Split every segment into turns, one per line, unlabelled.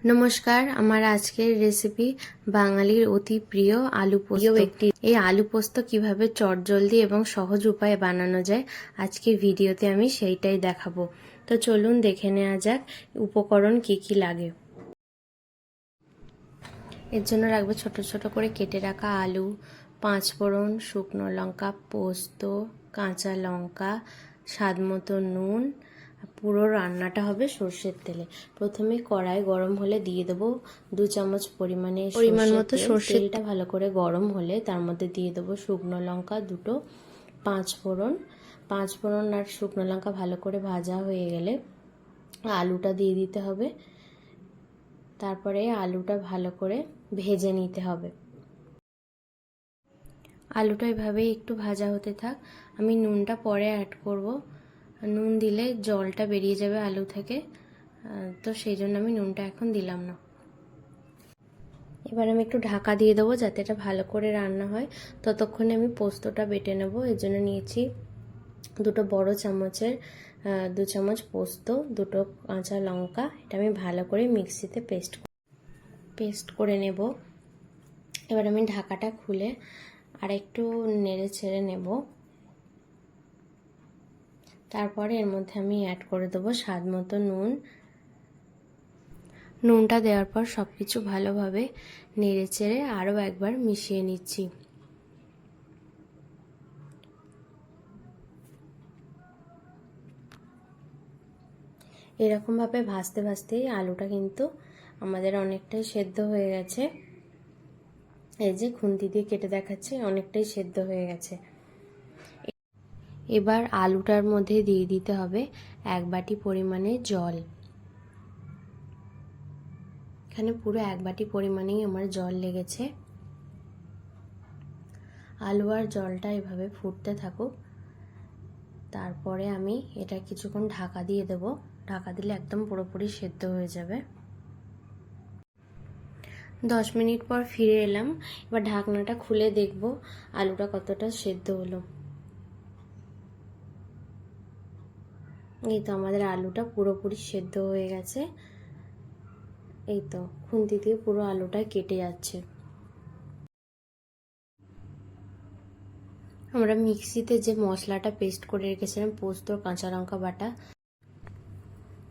নমস্কার, আমার আজকের রেসিপি বাঙালির অতি প্রিয় আলু পোস্ত। এই আলু পোস্ত কিভাবে চটজলদি এবং সহজ উপায়ে বানানো যায় আজকে ভিডিওতে আমি সেইটাই দেখাবো। তো চলুন দেখে নেওয়া যাক উপকরণ কি কি লাগে। এর জন্য রাখবে ছোট ছোট করে কেটে রাখা আলু, 5 ফোড়ন, শুকনো লঙ্কা, পোস্ত, কাঁচা লঙ্কা, স্বাদ মতো নুন। পুরো রান্নাটা হবে সর্ষের তেলে। প্রথমে কড়াই গরম হলে দিয়ে দেবো 2 চামচ পরিমাণ মতো সর্ষের তেলটা ভালো করে গরম হলে তার মধ্যে দিয়ে দেবো শুকনো লঙ্কা দুটো, 5 ফোড়ন আর শুকনো লঙ্কা ভালো করে ভাজা হয়ে গেলে আলুটা দিয়ে দিতে হবে। তারপরে আলুটা ভালো করে ভেজে নিতে হবে। আলুটা এভাবেই একটু ভাজা হতে থাক। আমি নুনটা পরে অ্যাড করব। নুন দিলে জলটা বেরিয়ে যাবে আলু থেকে, তো সেই জন্য আমি নুনটা এখন দিলাম না। এবার আমি একটু ঢাকা দিয়ে দেবো যাতে এটা ভালো করে রান্না হয়। ততক্ষণে আমি পোস্তটা বেটে নেব। এর জন্য নিয়েছি দুটো বড় চামচের 2 চামচ পোস্ত, দুটো কাঁচা লঙ্কা। এটা আমি ভালো করে মিক্সিতে পেস্ট করে নেব। এবার আমি ঢাকাটা খুলে আর একটু নেড়ে ছেড়ে নেব। তারপরে এর মধ্যে আমি অ্যাড করে দেবো স্বাদ মতো নুন। নুনটা দেওয়ার পর সব কিছু ভালোভাবে নেড়ে চেড়ে আরও একবার মিশিয়ে নিচ্ছি। এরকমভাবে ভাজতে ভাজতেই আলুটা কিন্তু আমাদের অনেকটাই সেদ্ধ হয়ে গেছে। এই যে খুন্তি দিয়ে কেটে দেখাচ্ছে, অনেকটাই সেদ্ধ হয়ে গেছে। এবার আলুটার মধ্যে দিয়ে দিতে হবে 1 বাটি পরিমাণে জল। এখানে পুরো 1 বাটি পরিমাণেই আমার জল লেগেছে। আলু আর জলটা এভাবে ফুটতে থাকুক। তারপরে আমি এটা কিছুক্ষণ ঢাকা দিয়ে দেব। ঢাকা দিলে একদম পুরোপুরি সেদ্ধ হয়ে যাবে। 10 মিনিট পর ফিরে এলাম। এবার ঢাকনাটা খুলে দেখব আলুটা কতটা সেদ্ধ হলো। এই তো আমাদের আলুটা পুরোপুরি সেদ্ধ হয়ে গেছে। এই তো খুন্তি দিয়ে পুরো আলুটা কেটে যাচ্ছে। আমরা মিক্সিতে যে মশলাটা পেস্ট করে রেখেছিলাম, পোস্ত, কাঁচা লঙ্কা বাটা,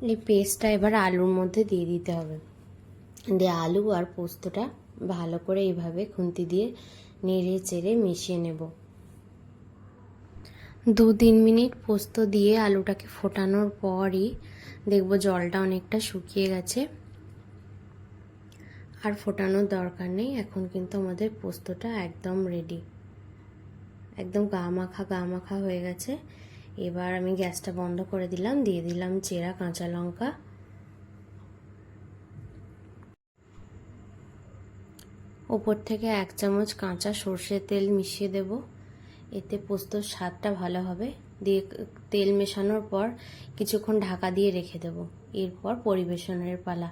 এই পেস্টটা এবার আলুর মধ্যে দিয়ে দিতে হবে। দিয়ে আলু আর পোস্তটা ভালো করে এইভাবে খুন্তি দিয়ে নেড়ে চেড়ে মিশিয়ে নেব। 2-3 মিনিট পোস্ত দিয়ে আলুটাকে ফোটানোর পরই দেখব জলটা অনেকটা শুকিয়ে গেছে। আর ফোটানোর দরকার নেই। এখন কিন্তু আমাদের পোস্তটা একদম রেডি, একদম গা মাখা হয়ে গেছে। এবার আমি গ্যাসটা বন্ধ করে দিলাম, দিয়ে দিলাম চেরা কাঁচা লঙ্কা। ওপর থেকে 1 চামচ কাঁচা সর্ষের তেল মিশিয়ে দেব। এতে পোস্তর স্বাদটা ভালো হবে। দিয়ে তেল মেশানোর পর কিছুক্ষণ ঢাকা দিয়ে রেখে দেব। এরপর পরিবেশনের পালা।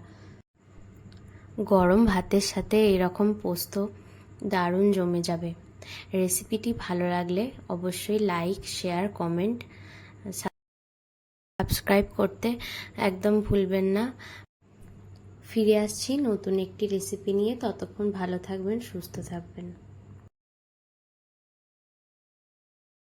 গরম ভাতের সাথে এরকম পোস্ত দারুণ জমে যাবে। রেসিপিটি ভালো লাগলে অবশ্যই লাইক, শেয়ার, কমেন্ট, সাবস্ক্রাইব করতে একদম ভুলবেন না। ফিরে আসছি নতুন একটি রেসিপি নিয়ে। ততক্ষণ ভালো থাকবেন, সুস্থ থাকবেন।